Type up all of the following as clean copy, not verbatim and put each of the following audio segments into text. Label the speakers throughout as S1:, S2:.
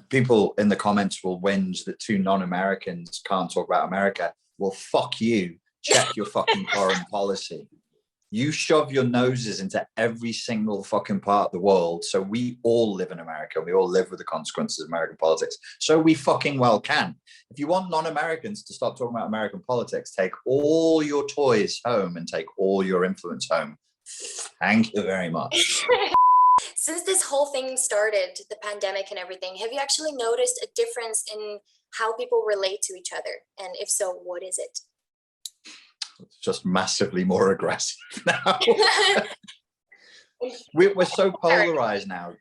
S1: People in the comments will whinge that two non-Americans can't talk about America. Well, fuck you. Check your fucking foreign policy. You shove your noses into every single fucking part of the world. So we all live in America. We all live with the consequences of American politics. So we fucking well can. If you want non-Americans to stop talking about American politics, take all your toys home and take all your influence home. Thank you very much.
S2: Since this whole thing started, the pandemic and everything, have you actually noticed a difference in how people relate to each other? And if so, what is it?
S1: It's just massively more aggressive now. We're so polarized now.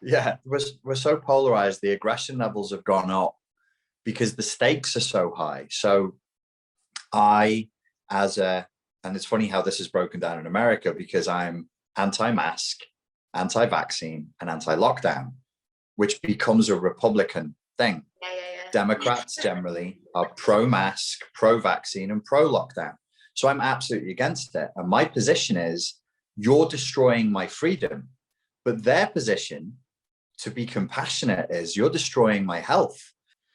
S1: Yeah, we're so polarized. The aggression levels have gone up because the stakes are so high. So and it's funny how this is broken down in America, because I'm anti-mask, anti-vaccine, and anti-lockdown, which becomes a Republican thing. Democrats generally are pro-mask, pro-vaccine, and pro-lockdown. So I'm absolutely against it. And my position is, you're destroying my freedom. But their position, to be compassionate, is you're destroying my health.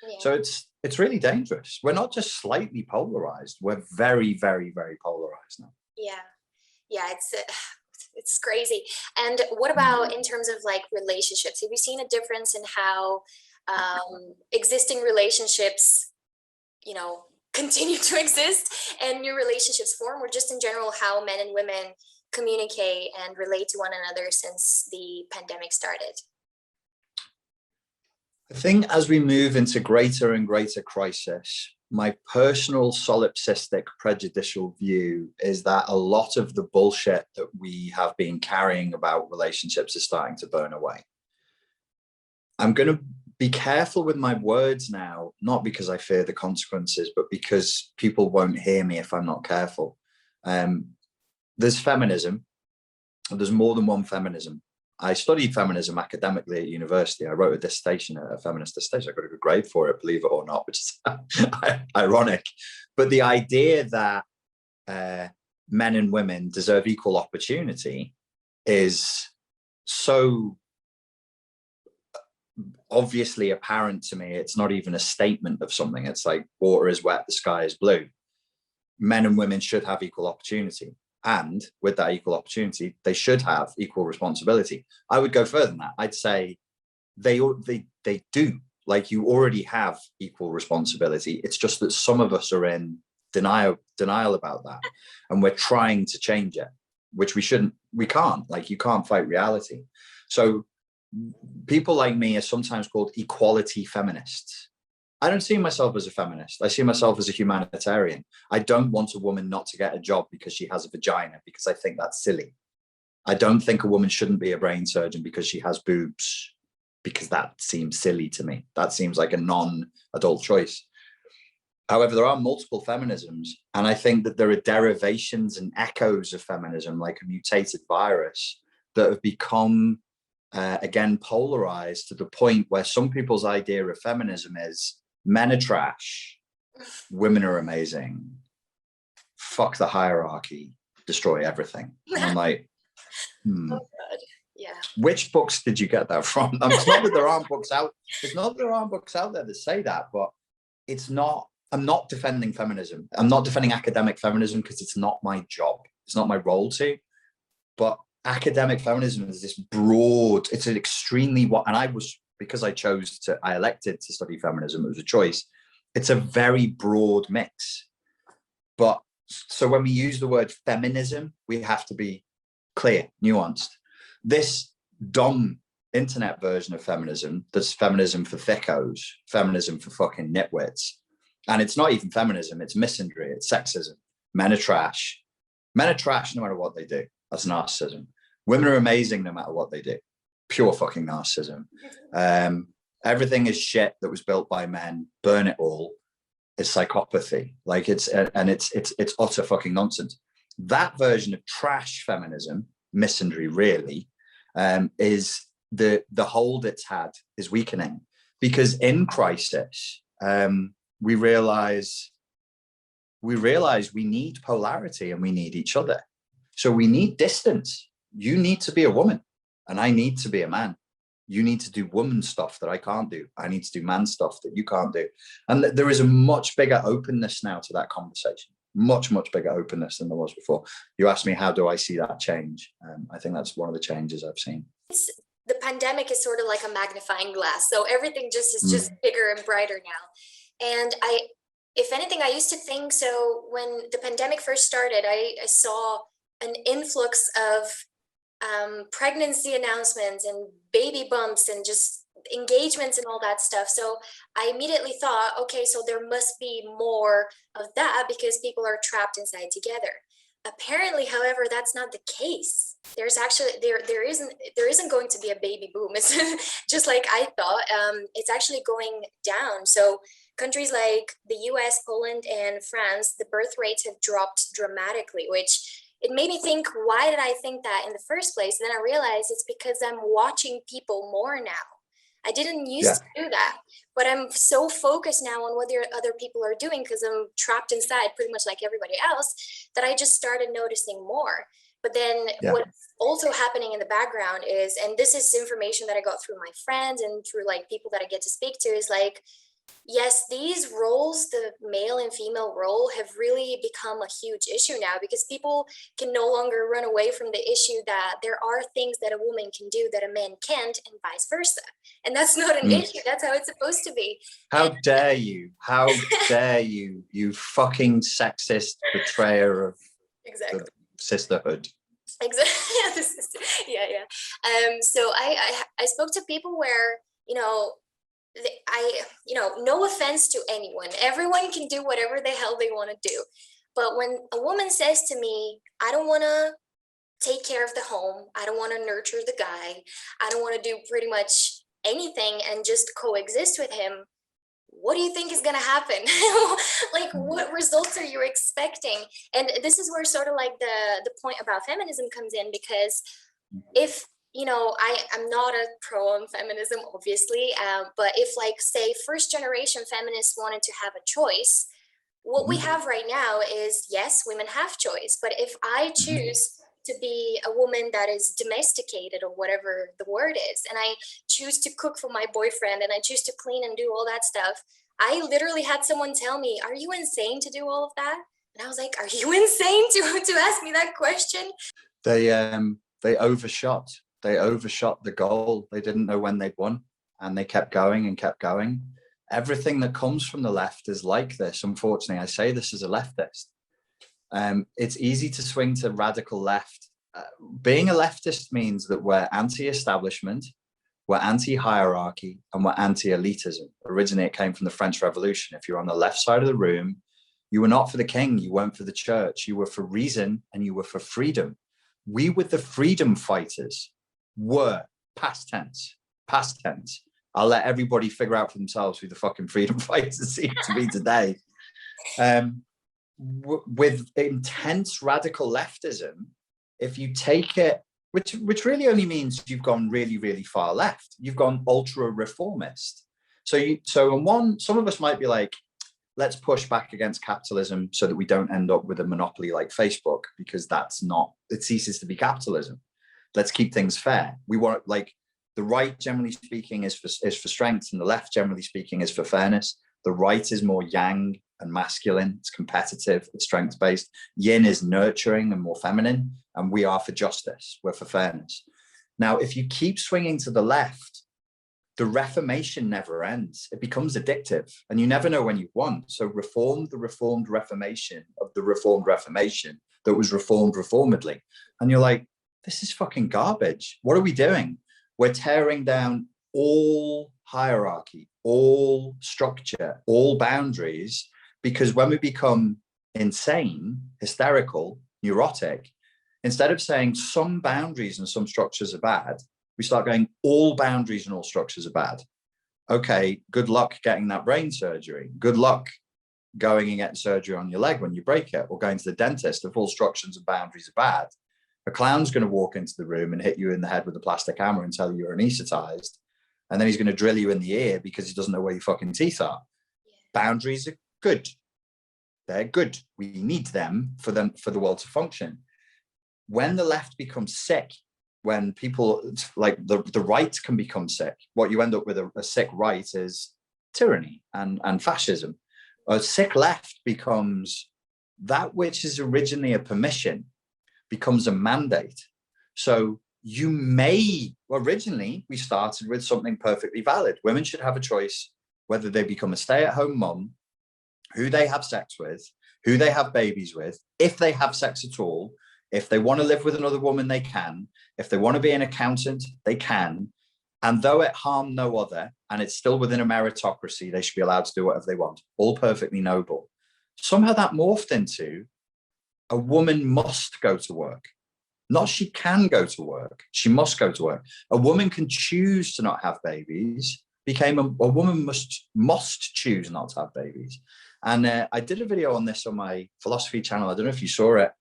S1: Yeah. So it's really dangerous. We're not just slightly polarized. We're very, very, very polarized now.
S2: Yeah, it's crazy. And what about in terms of like relationships? Have you seen a difference in how existing relationships, continue to exist and new relationships form, or just in general how men and women communicate and relate to one another since the pandemic started?
S1: I think as we move into greater and greater crisis, my personal solipsistic prejudicial view is that a lot of the bullshit that we have been carrying about relationships is starting to burn away. I'm going to be careful with my words now, not because I fear the consequences, but because people won't hear me if I'm not careful. There's feminism. There's more than one feminism. I studied feminism academically at university. I wrote a dissertation, a feminist dissertation. I got a good grade for it, believe it or not, which is ironic. But the idea that men and women deserve equal opportunity is so obviously apparent to me. It's not even a statement of something. It's like, water is wet, the sky is blue. Men and women should have equal opportunity. And with that equal opportunity, they should have equal responsibility. I would go further than that. I'd say they do. Like, you already have equal responsibility. It's just that some of us are in denial about that. And we're trying to change it, which we can't. Like, you can't fight reality. So people like me are sometimes called equality feminists. I don't see myself as a feminist. I see myself as a humanitarian. I don't want a woman not to get a job because she has a vagina, because I think that's silly. I don't think a woman shouldn't be a brain surgeon because she has boobs, because that seems silly to me. That seems like a non-adult choice. However, there are multiple feminisms, and I think that there are derivations and echoes of feminism, like a mutated virus, that have become again polarized to the point where some people's idea of feminism is men are trash, women are amazing, fuck the hierarchy, destroy everything. And I'm like,
S2: Oh God. Yeah.
S1: Which books did you get that from? It's not that there aren't books out. It's not that there aren't books out there that say that, but it's not. I'm not defending feminism. I'm not defending academic feminism because it's not my job. It's not my role to. But academic feminism is this broad. It's an extremely because I elected to study feminism. It was a choice. It's a very broad mix. But so when we use the word feminism, we have to be clear, nuanced. This dumb internet version of feminism, that's feminism for thickos, feminism for fucking nitwits. And it's not even feminism, it's misandry, it's sexism. Men are trash. Men are trash no matter what they do. That's narcissism. Women are amazing no matter what they do. Pure fucking narcissism. Everything is shit that was built by men. Burn it all. It's psychopathy. Like it's utter fucking nonsense. That version of trash feminism, misandry really, is the hold it's had is weakening, because in crisis we realize we need polarity and we need each other. So we need distance. You need to be a woman and I need to be a man. You need to do woman stuff that I can't do. I need to do man stuff that you can't do. And there is a much bigger openness now to that conversation. Much, much bigger openness than there was before. You asked me, how do I see that change? I think that's one of the changes I've seen.
S2: The pandemic is sort of like a magnifying glass. So everything just is just bigger and brighter now. And if anything, I used to think, so when the pandemic first started, I saw an influx of pregnancy announcements and baby bumps and just engagements and all that stuff. So I immediately thought, okay, so there must be more of that because people are trapped inside together. Apparently, however, that's not the case. There's actually there isn't going to be a baby boom. It's just like I thought. It's actually going down. So countries like the US, Poland, and France, the birth rates have dropped dramatically, which it made me think, why did I think that in the first place? Then I realized it's because I'm watching people more now. I didn't used to do that, but I'm so focused now on what other people are doing because I'm trapped inside pretty much like everybody else, that I just started noticing more. But then what's also happening in the background is, and this is information that I got through my friends and through like people that I get to speak to, is like, yes, these roles, the male and female role, have really become a huge issue now because people can no longer run away from the issue that there are things that a woman can do that a man can't, and vice versa. And that's not an issue. That's how it's supposed to be.
S1: How dare you? How dare you? You fucking sexist betrayer of the sisterhood.
S2: Exactly. So I spoke to people where, no offense to anyone, everyone can do whatever the hell they want to do. But when a woman says to me, I don't want to take care of the home, I don't want to nurture the guy, I don't want to do pretty much anything and just coexist with him, what do you think is going to happen? Like, what results are you expecting? And this is where sort of like the point about feminism comes in, because if I'm not a pro on feminism, obviously, but if, like, say, first generation feminists wanted to have a choice, what we have right now is, yes, women have choice, but if I choose to be a woman that is domesticated, or whatever the word is, and I choose to cook for my boyfriend, and I choose to clean and do all that stuff, I literally had someone tell me, are you insane to do all of that? And I was like, are you insane to ask me that question?
S1: They overshot. They overshot the goal. They didn't know when they'd won, and they kept going and kept going. Everything that comes from the left is like this. Unfortunately, I say this as a leftist. It's easy to swing to radical left. Being a leftist means that we're anti-establishment, we're anti-hierarchy, and we're anti-elitism. Originally, it came from the French Revolution. If you're on the left side of the room, you were not for the king, you weren't for the church, you were for reason, and you were for freedom. We were the freedom fighters. Were past tense. I'll let everybody figure out for themselves who the fucking freedom fighters seem to be today. With intense radical leftism, if you take it, which really only means you've gone really, really far left, you've gone ultra reformist. So some of us might be like, let's push back against capitalism so that we don't end up with a monopoly like Facebook, because it ceases to be capitalism. Let's keep things fair. We want, like, the right, generally speaking, is for strength, and the left, generally speaking, is for fairness. The right is more yang and masculine. It's competitive. It's strength-based. Yin is nurturing and more feminine. And we are for justice. We're for fairness. Now, if you keep swinging to the left, the reformation never ends. It becomes addictive, and you never know when you've won. So reform the reformed reformation of the reformed reformation that was reformed reformedly. And you're like, this is fucking garbage. What are we doing? We're tearing down all hierarchy, all structure, all boundaries, because when we become insane, hysterical, neurotic, instead of saying some boundaries and some structures are bad, we start going, all boundaries and all structures are bad. Okay, good luck getting that brain surgery. Good luck going and getting surgery on your leg when you break it, or going to the dentist if all structures and boundaries are bad. A clown's going to walk into the room and hit you in the head with a plastic hammer and tell you you're anesthetized. And then he's going to drill you in the ear because he doesn't know where your fucking teeth are. Boundaries are good. They're good. We need them for the world to function. When the left becomes sick, when people, like the right can become sick, what you end up with a sick right is tyranny and fascism. A sick left becomes that which is originally a permission becomes a mandate. So you may, originally we started with something perfectly valid. Women should have a choice whether they become a stay-at-home mum, who they have sex with, who they have babies with, if they have sex at all. If they want to live with another woman, they can. If they want to be an accountant, they can. And though it harm no other, and it's still within a meritocracy, they should be allowed to do whatever they want. All perfectly noble. Somehow that morphed into a woman must go to work. Not she can go to work, she must go to work. A woman can choose to not have babies, became a woman must choose not to have babies. And I did a video on this on my philosophy channel. I don't know if you saw it.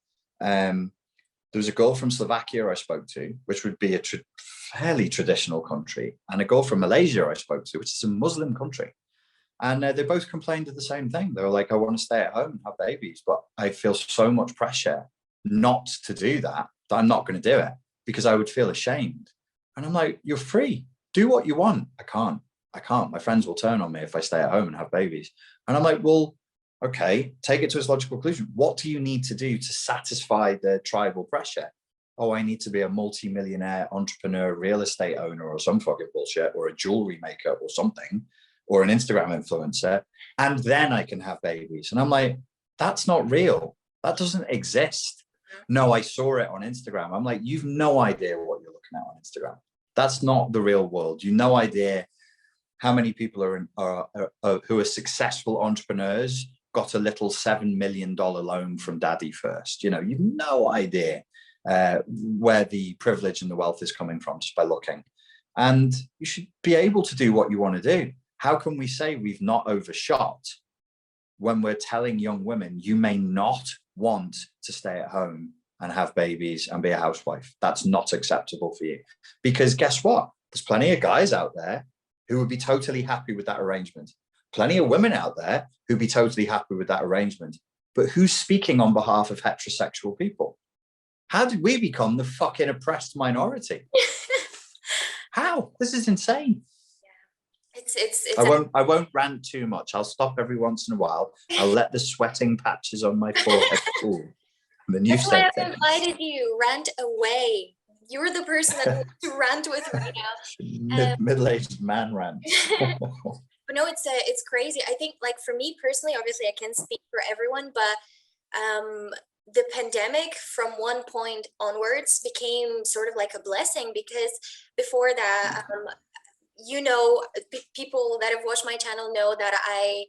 S1: There was a girl from Slovakia I spoke to, which would be a fairly traditional country, and a girl from Malaysia I spoke to, which is a Muslim country. And they both complained of the same thing. They were like, I want to stay at home and have babies, but I feel so much pressure not to do that I'm not going to do it because I would feel ashamed. And I'm like, you're free. Do what you want. I can't. My friends will turn on me if I stay at home and have babies. And I'm like, well, okay, take it to its logical conclusion. What do you need to do to satisfy the tribal pressure? Oh, I need to be a multi-millionaire entrepreneur, real estate owner or some fucking bullshit, or a jewelry maker or something, or an Instagram influencer, and then I can have babies. And I'm like, that's not real. That doesn't exist. No, I saw it on Instagram. I'm like, you've no idea what you're looking at on Instagram. That's not the real world. You've no idea how many people who are successful entrepreneurs got a little $7 million loan from daddy first. You know, you've no idea where the privilege and the wealth is coming from just by looking. And you should be able to do what you want to do. How can we say we've not overshot when we're telling young women, you may not want to stay at home and have babies and be a housewife? That's not acceptable for you. Because guess what? There's plenty of guys out there who would be totally happy with that arrangement. Plenty of women out there who'd be totally happy with that arrangement. But who's speaking on behalf of heterosexual people? How did we become the fucking oppressed minority? How? This is insane. I won't rant too much. I'll stop every once in a while. I'll let the sweating patches on my forehead cool. And then you
S2: That's why I invited you. Rant away. You're the person that needs to rant with right now.
S1: Middle-aged man rant.
S2: But no, it's crazy. I think, like, for me personally, obviously I can't speak for everyone, but the pandemic from one point onwards became sort of like a blessing, because before that, you know, people that have watched my channel know that I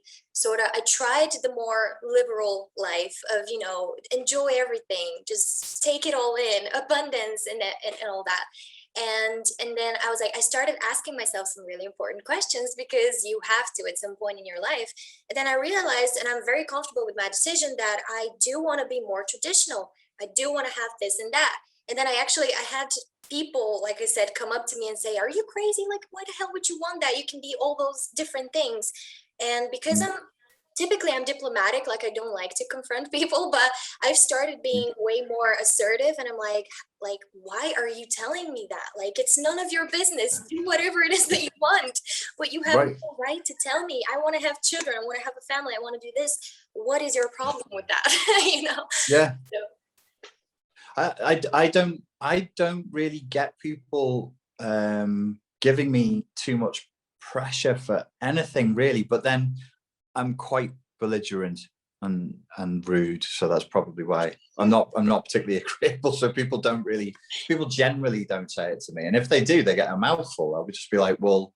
S2: tried the more liberal life of, you know, enjoy everything, just take it all in, abundance and all that. And then I was like, I started asking myself some really important questions, because you have to at some point in your life. And then I realized, and I'm very comfortable with my decision, that I do want to be more traditional. I do want to have this and that. And then I had people, like I said, come up to me and say, are you crazy? Like, why the hell would you want that? You can be all those different things. And because I'm diplomatic, like I don't like to confront people, but I've started being way more assertive, and I'm like, why are you telling me that? Like, it's none of your business. Do whatever it is that you want, but you have no right to tell me, I want to have children, I want to have a family, I want to do this. What is your problem with that? You know?
S1: Yeah.
S2: So.
S1: I don't really get people giving me too much pressure for anything really, but then I'm quite belligerent and rude, so that's probably why I'm not particularly agreeable. So people generally don't say it to me, and if they do, they get a mouthful. I would just be like, well,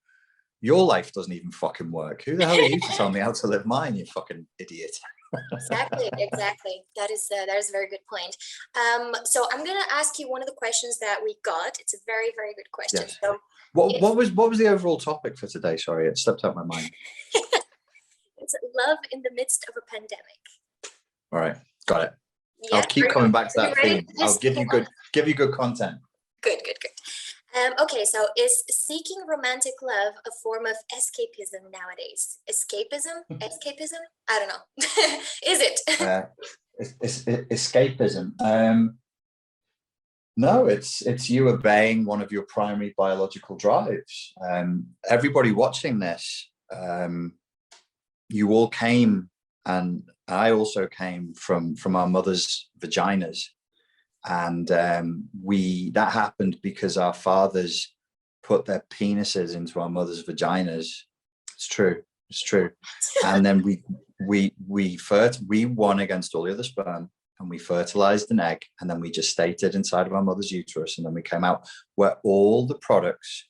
S1: your life doesn't even fucking work. Who the hell are you to tell me how to live mine, you fucking idiot?
S2: Exactly. That is a very good point. So I'm gonna ask you one of the questions that we got. It's a very, very good question.
S1: Yes.
S2: So
S1: what was the overall topic for today? Sorry, it slipped out my mind.
S2: It's love in the midst of a pandemic.
S1: All right, got it.
S2: Yeah,
S1: I'll keep coming back to that theme. I'll give you good content.
S2: Good. Okay, so is seeking romantic love a form of escapism nowadays? Escapism? I don't know. Is it?
S1: Escapism. No, it's you obeying one of your primary biological drives. Everybody watching this, you all came, and I also came from our mother's vaginas, and we that happened because our fathers put their penises into our mother's vaginas. It's true. It's true. And then we won against all the other sperm, and we fertilized an egg, and then we gestated inside of our mother's uterus, and then we came out. Where all the products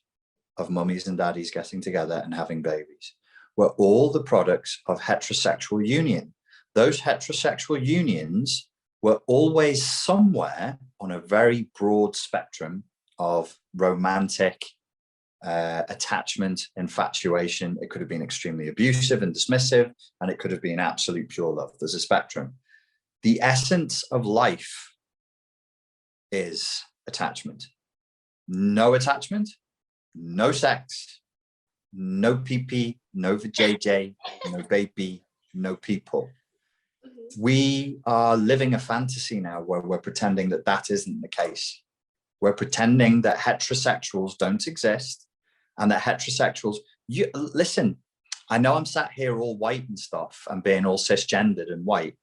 S1: of mummies and daddies getting together and having babies were all the products of heterosexual union. Those heterosexual unions were always somewhere on a very broad spectrum of romantic attachment, infatuation. It could have been extremely abusive and dismissive, and it could have been absolute pure love. There's a spectrum. The essence of life is attachment. No attachment, no sex, no pee-pee, no vajayjay, no baby, no people. We are living a fantasy now where we're pretending that that isn't the case. We're pretending that heterosexuals don't exist, and that heterosexuals, listen, I know I'm sat here all white and stuff and being all cisgendered and white.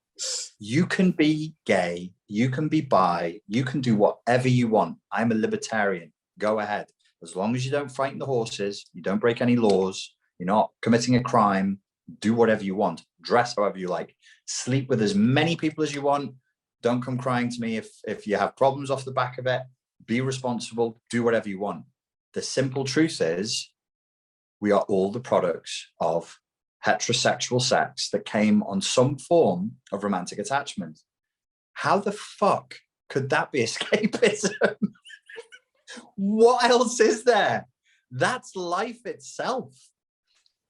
S1: You can be gay, you can be bi, you can do whatever you want. I'm a libertarian. Go ahead. As long as you don't frighten the horses, you don't break any laws, you're not committing a crime, do whatever you want. Dress however you like. Sleep with as many people as you want. Don't come crying to me if you have problems off the back of it. Be responsible. Do whatever you want. The simple truth is, we are all the products of heterosexual sex that came on some form of romantic attachment. How the fuck could that be escapism? What else is there? That's life itself.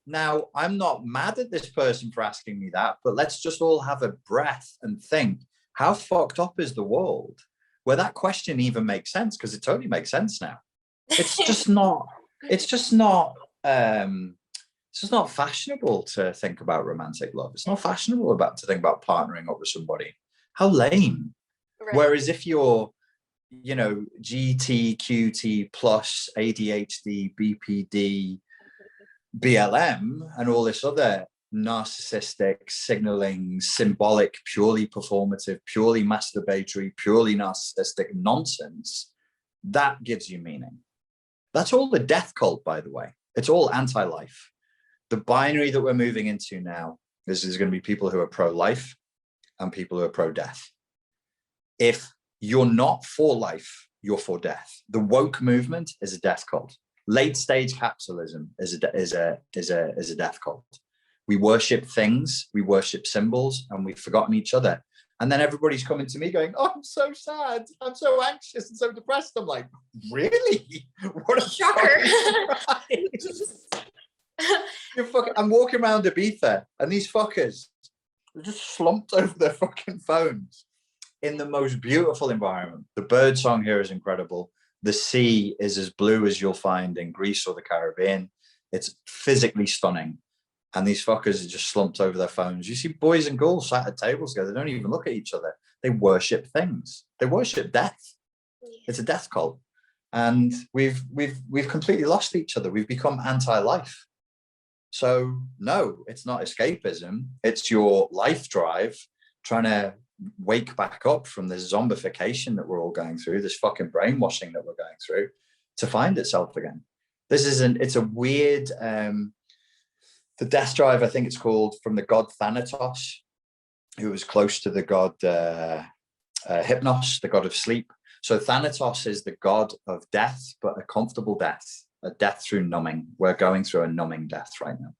S1: Now, I'm not mad at this person for asking me that, but let's just all have a breath and think, how fucked up is the world where that question even makes sense? Because it totally makes sense now. It's just not, it's just not fashionable to think about romantic love. It's not fashionable to think about partnering up with somebody. How lame. Right. Whereas if you're, GT, QT plus ADHD, BPD, BLM, and all this other narcissistic, signaling, symbolic, purely performative, purely masturbatory, purely narcissistic nonsense, that gives you meaning. That's all the death cult, by the way. It's all anti-life. The binary that we're moving into now is there's going to be people who are pro-life and people who are pro-death. If you're not for life, you're for death. The woke movement is a death cult. Late stage capitalism is a death cult. We worship things, we worship symbols, and we've forgotten each other. And then everybody's coming to me going, "Oh, I'm so sad. I'm so anxious and so depressed." I'm like, really? What a shocker. I'm walking around Ibiza and these fuckers are just slumped over their fucking phones in the most beautiful environment. The bird song here is incredible. The sea is as blue as you'll find in Greece or the Caribbean. It's physically stunning. And these fuckers are just slumped over their phones. You see boys and girls sat at tables together. They don't even look at each other. They worship things. They worship death. It's a death cult. And we've completely lost each other. We've become anti-life. So no, it's not escapism. It's your life drive trying to wake back up from this zombification that we're all going through, this fucking brainwashing that we're going through, to find itself again. It's a weird, the death drive, I think it's called, from the god Thanatos, who was close to the god Hypnos, the god of sleep. So Thanatos is the god of death, but a comfortable death, a death through numbing. We're going through a numbing death right now.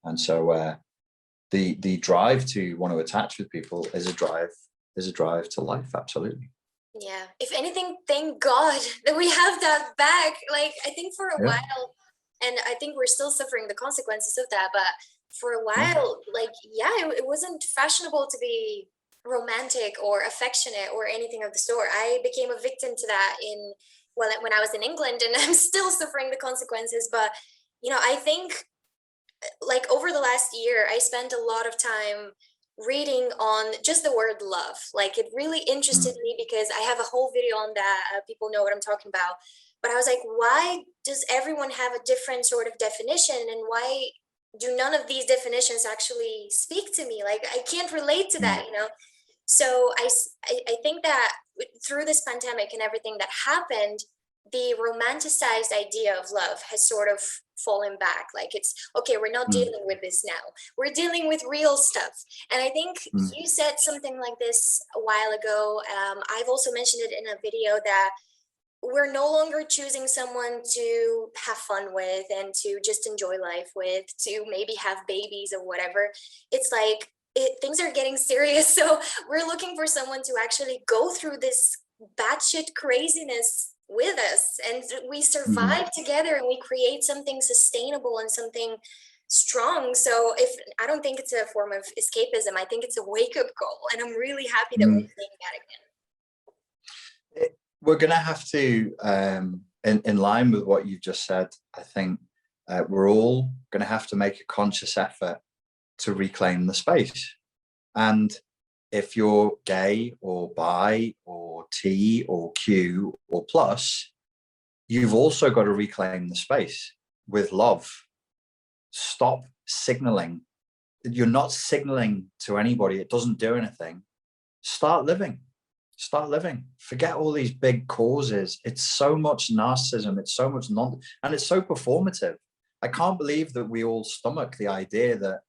S1: And so the drive to want to attach with people is a drive to life. Absolutely.
S2: Yeah. If anything, thank God that we have that back. Like, I think for a while, and I think we're still suffering the consequences of that, but for a while, it wasn't fashionable to be romantic or affectionate or anything of the sort. I became a victim to that when I was in England, and I'm still suffering the consequences. But, I think, like, over the last year, I spent a lot of time reading on just the word love. Like, it really interested me because I have a whole video on that. People know what I'm talking about. But I was like, why does everyone have a different sort of definition? And why do none of these definitions actually speak to me? Like, I can't relate to that, you know? So I think that through this pandemic and everything that happened, the romanticized idea of love has sort of fallen back. Like, it's okay, we're not dealing with this now. We're dealing with real stuff. And I think you said something like this a while ago. I've also mentioned it in a video that we're no longer choosing someone to have fun with and to just enjoy life with, to maybe have babies or whatever. It's like things are getting serious. So we're looking for someone to actually go through this batshit craziness with us, and we survive together and we create something sustainable and something strong. So I don't think it's a form of escapism. I think it's a wake-up call, and I'm really happy that we're seeing that again.
S1: We're going to have to, in line with what you've just said, I think we're all going to have to make a conscious effort to reclaim the space. And if you're gay or bi or T or Q or plus, you've also got to reclaim the space with love. Stop signaling. You're not signaling to anybody. It doesn't do anything. Start living. Start living. Forget all these big causes. It's so much narcissism. It's so much and it's so performative. I can't believe that we all stomach the idea that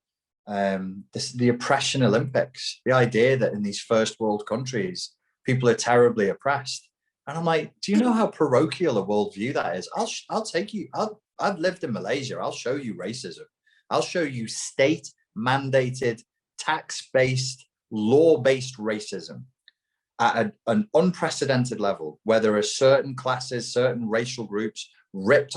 S1: the oppression Olympics, the idea that in these first world countries, people are terribly oppressed. And I'm like, do you know how parochial a worldview that is? I'll take you. I've lived in Malaysia. I'll show you racism. I'll show you state mandated, tax-based, law-based racism at an unprecedented level, where there are certain classes, certain racial groups ripped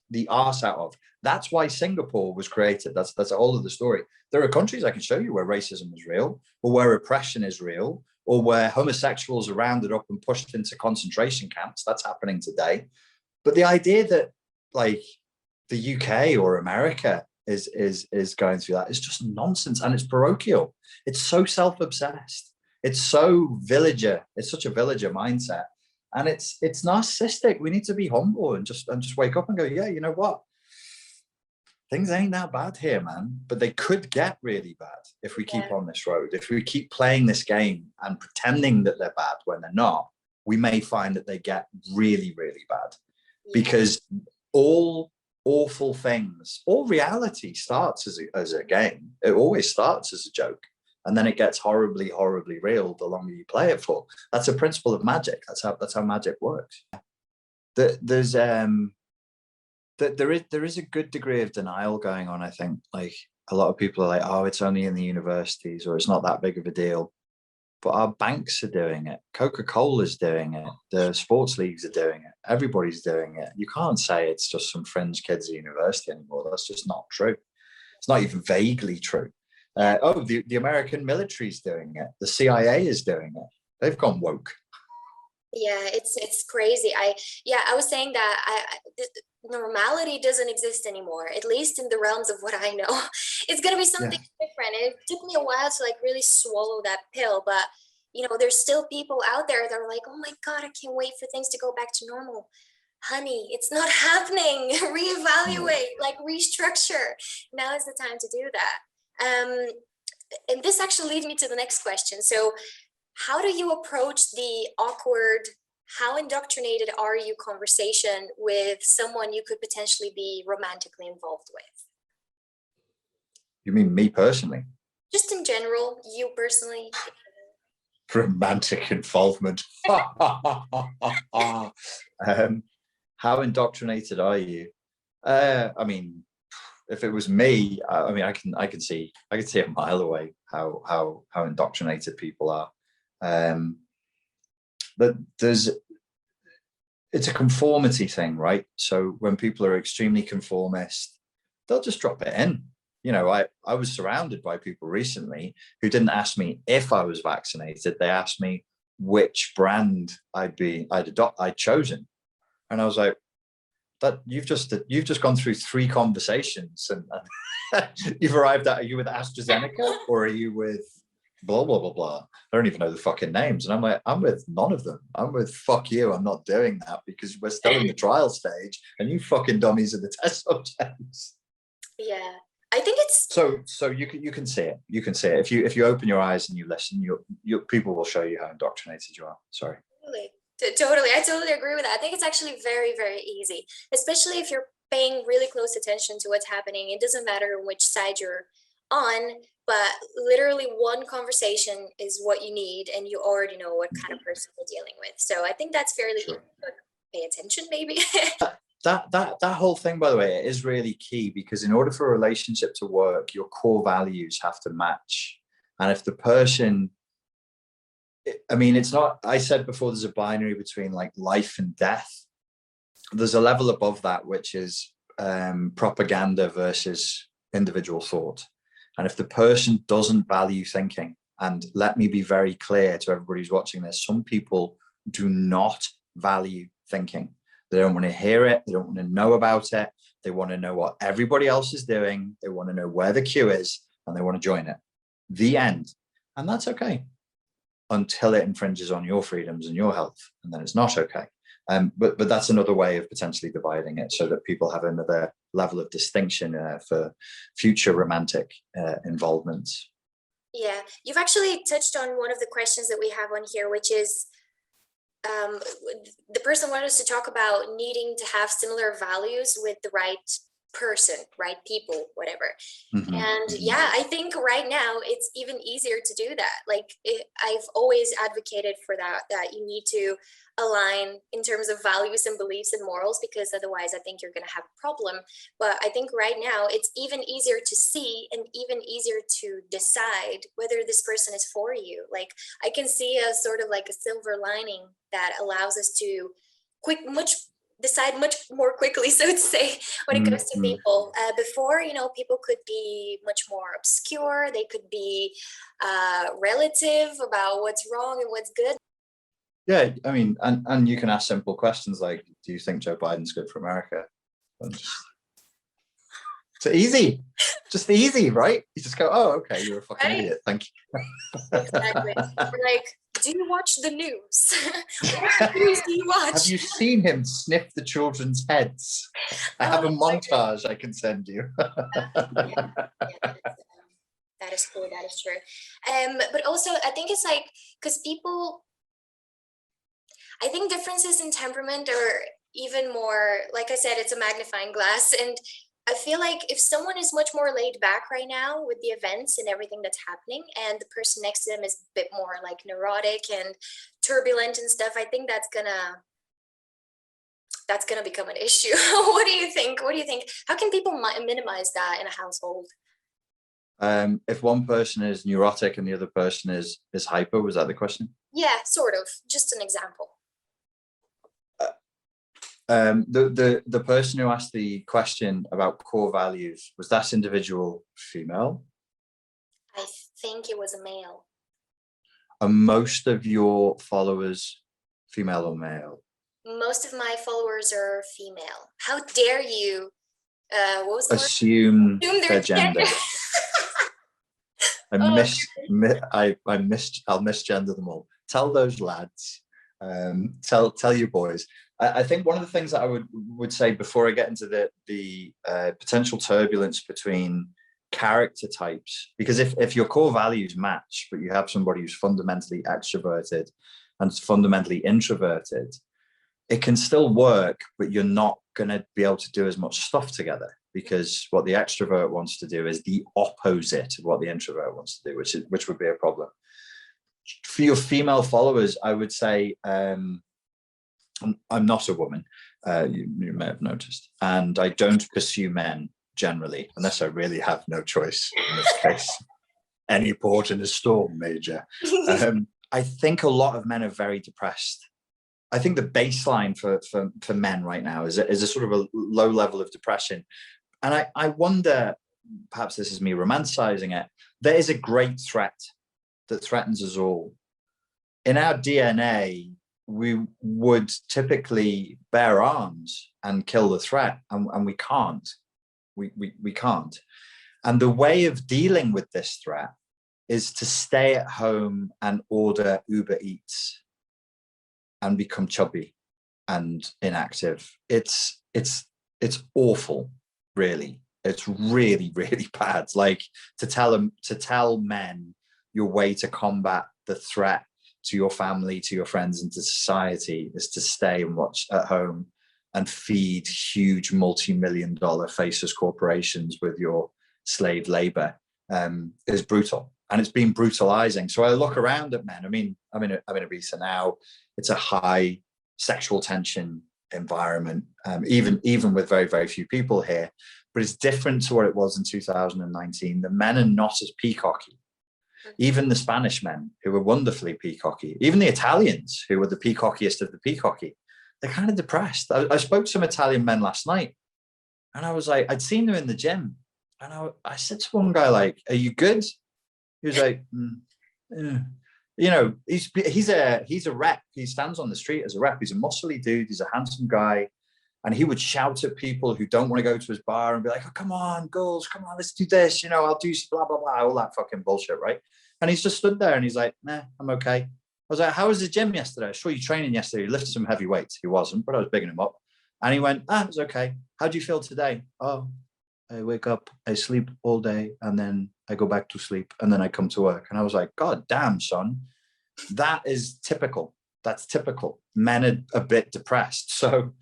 S1: the arse out of. That's why Singapore was created. That's the whole of the story. There are countries I can show you where racism is real, or where oppression is real, or where homosexuals are rounded up and pushed into concentration camps. That's happening today. But the idea that like the UK or America is going through that is just nonsense, and it's parochial. It's so self-obsessed. It's so villager. It's such a villager mindset, and it's narcissistic. We need to be humble and just wake up and go, yeah, you know what? Things ain't that bad here, man. But they could get really bad if we keep on this road. If we keep playing this game and pretending that they're bad when they're not, we may find that they get really, really bad. Because all awful things, all reality starts as a game. It always starts as a joke. And then it gets horribly, horribly real the longer you play it for. That's a principle of magic. That's how magic works. There is a good degree of denial going on, I think. Like, a lot of people are like, oh, it's only in the universities, or it's not that big of a deal. But our banks are doing it. Coca-Cola's doing it. The sports leagues are doing it. Everybody's doing it. You can't say it's just some fringe kids at university anymore. That's just not true. It's not even vaguely true. The American military's doing it. The CIA is doing it. They've gone woke.
S2: Yeah, it's crazy. I was saying that normality doesn't exist anymore, at least in the realms of what I know. It's gonna be something different. It took me a while to like really swallow that pill, but you know, there's still people out there that are like, oh my God, I can't wait for things to go back to normal. Honey, it's not happening. Reevaluate, like restructure. Now is the time to do that. And this actually leads me to the next question. So how do you approach the awkward, how indoctrinated are you conversation with someone you could potentially be romantically involved with?
S1: You mean me personally?
S2: Just in general, you personally.
S1: Romantic involvement. How indoctrinated are you? I mean, if it was me, I mean, I can see a mile away how indoctrinated people are. But it's a conformity thing, right? So when people are extremely conformist, they'll just drop it in. You know, I was surrounded by people recently who didn't ask me if I was vaccinated. They asked me which brand I'd chosen, and I was like, "That you've just gone through 3 conversations, and You've arrived at, are you with AstraZeneca or are you with blah, blah, blah, blah? I don't even know the fucking names. And I'm like, I'm with none of them. I'm with fuck you. I'm not doing that because we're still in the trial stage and you fucking dummies are the test subjects.
S2: Yeah. I think it's
S1: so you can see it. You can see it. If you open your eyes and you listen, you people will show you how indoctrinated you are. Sorry.
S2: Totally. I totally agree with that. I think it's actually very, very easy, especially if you're paying really close attention to what's happening. It doesn't matter which side you're on, but literally one conversation is what you need, and you already know what kind of person you're dealing with. So I think that's fairly easy to pay attention, maybe.
S1: That whole thing, by the way, is really key, because in order for a relationship to work, your core values have to match. And if the person, I mean, it's not, I said before, there's a binary between like life and death. There's a level above that, which is propaganda versus individual thought. And if the person doesn't value thinking, and let me be very clear to everybody who's watching this, some people do not value thinking. They don't want to hear it. They don't want to know about it. They want to know what everybody else is doing. They want to know where the queue is, and they want to join it. The end. And that's okay until it infringes on your freedoms and your health, and then it's not okay. But that's another way of potentially dividing it, so that people have another level of distinction for future romantic involvements.
S2: Yeah, you've actually touched on one of the questions that we have on here, which is the person wanted us to talk about needing to have similar values with the right person, right people, whatever. And yeah, I think right now it's even easier to do that. Like I've always advocated for that you need to align in terms of values and beliefs and morals, because otherwise I think you're going to have a problem. But I think right now it's even easier to see and even easier to decide whether this person is for you. Like I can see a sort of like a silver lining that allows us to decide much more quickly, so to say, when it comes to people. Before, people could be much more obscure. They could be relative about what's wrong and what's good.
S1: Yeah, I mean, and you can ask simple questions like, do you think Joe Biden's good for America? It's easy, just easy, right? You just go, oh, okay, you're a fucking idiot, thank you.
S2: Exactly. Like, do you watch the news? What news do you watch?
S1: Have you seen him sniff the children's heads? I have a montage I can send you.
S2: Yeah, that is cool. That is true. But also, I think it's like, because I think differences in temperament are even more, like I said, it's a magnifying glass. And I feel like if someone is much more laid back right now with the events and everything that's happening, and the person next to them is a bit more like neurotic and turbulent and stuff, I think that's gonna become an issue. What do you think? How can people minimize that in a household?
S1: If one person is neurotic and the other person is hyper, was that the question?
S2: Yeah, sort of. Just an example.
S1: The person who asked the question about core values, was that individual female?
S2: I think it was a male.
S1: Are most of your followers female or male?
S2: Most of my followers are female. How dare you? What was the
S1: assume their gender? I'll misgender them all. Tell those lads. Tell you boys. I think one of the things that I would say before I get into the potential turbulence between character types, because if your core values match, but you have somebody who's fundamentally extroverted and fundamentally introverted, it can still work, but you're not going to be able to do as much stuff together, because what the extrovert wants to do is the opposite of what the introvert wants to do, which would be a problem. For your female followers, I would say, I'm not a woman, you may have noticed, and I don't pursue men generally, unless I really have no choice in this case. Any port in a storm, Major. I think a lot of men are very depressed. I think the baseline for men right now is a sort of a low level of depression. And I wonder, perhaps this is me romanticizing it, there is a great threat that threatens us all. In our DNA, we would typically bear arms and kill the threat, and we can't. We can't. And the way of dealing with this threat is to stay at home and order Uber Eats and become chubby and inactive. It's awful, really. It's really, really bad. Like, to tell men your way to combat the threat to your family, to your friends, and to society is to stay and watch at home and feed huge multi-million-dollar faceless corporations with your slave labor, is brutal. And it's been brutalizing. So I look around at men. I mean, I'm in Ibiza now. It's a high sexual tension environment, even with very, very few people here. But it's different to what it was in 2019. The men are not as peacocky. Even the Spanish men, who were wonderfully peacocky, even the Italians, who were the peacockiest of the peacocky, they're kind of depressed. I spoke to some Italian men last night, and I was like, I'd seen them in the gym, and I said to one guy, like, "Are you good?" He was like, yeah. You know, he's a rep. He stands on the street as a rep. He's a muscly dude. He's a handsome guy. And he would shout at people who don't want to go to his bar and be like, "Oh, come on, girls, come on, let's do this. You know, I'll do blah, blah, blah," all that fucking bullshit, right? And he's just stood there and he's like, "Nah, I'm okay." I was like, "How was the gym yesterday? I saw you training yesterday. You lifted some heavy weights." He wasn't, but I was bigging him up. And he went, "Ah, it was okay. How do you feel today?" "Oh, I wake up, I sleep all day, and then I go back to sleep, and then I come to work." And I was like, "God damn, son, that is typical. That's typical. Men are a bit depressed." So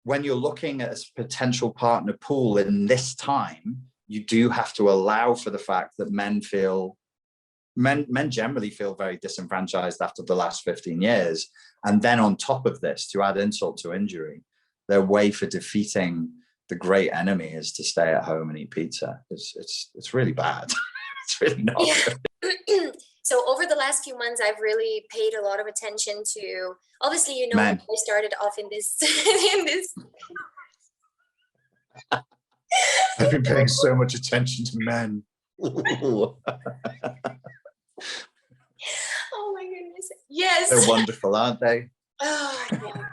S1: when you're looking at a potential partner pool in this time, you do have to allow for the fact that men generally feel very disenfranchised after the last 15 years. And then on top of this, to add insult to injury, their way for defeating the great enemy is to stay at home and eat pizza. It's really bad. It's really not good.
S2: So over the last few months, I've really paid a lot of attention to, obviously, you know,
S1: Men.
S2: I started off in this,
S1: I've been paying so much attention to men.
S2: Oh my goodness. Yes.
S1: They're wonderful, aren't they?
S2: Oh, yeah.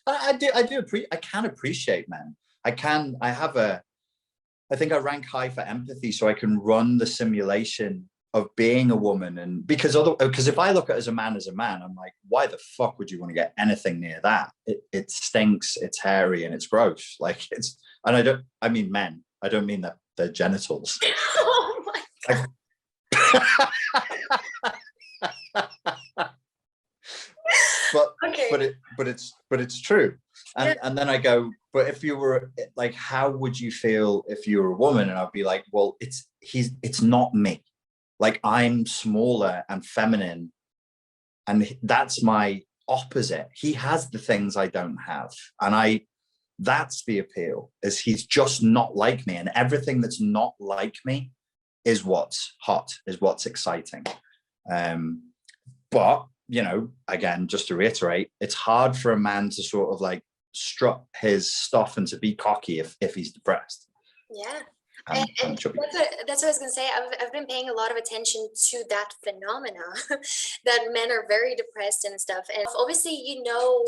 S1: I can appreciate men. I think I rank high for empathy, so I can run the simulation of being a woman. And because if I look at it as a man, I'm like, why the fuck would you want to get anything near that? It stinks, it's hairy, and it's gross. Like, I mean men. I don't mean that their genitals.
S2: Oh my God.
S1: but it's true. And then I go, but if you were like, how would you feel if you were a woman? And I'd be like, well, it's not me. Like, I'm smaller and feminine, and that's my opposite. He has the things I don't have, and that's the appeal, is he's just not like me, and everything that's not like me is what's hot, is what's exciting. But, you know, again, just to reiterate, it's hard for a man to sort of like strut his stuff and to be cocky if he's depressed.
S2: Yeah. And that's what I was going to say. I've been paying a lot of attention to that phenomena that men are very depressed and stuff. And obviously, you know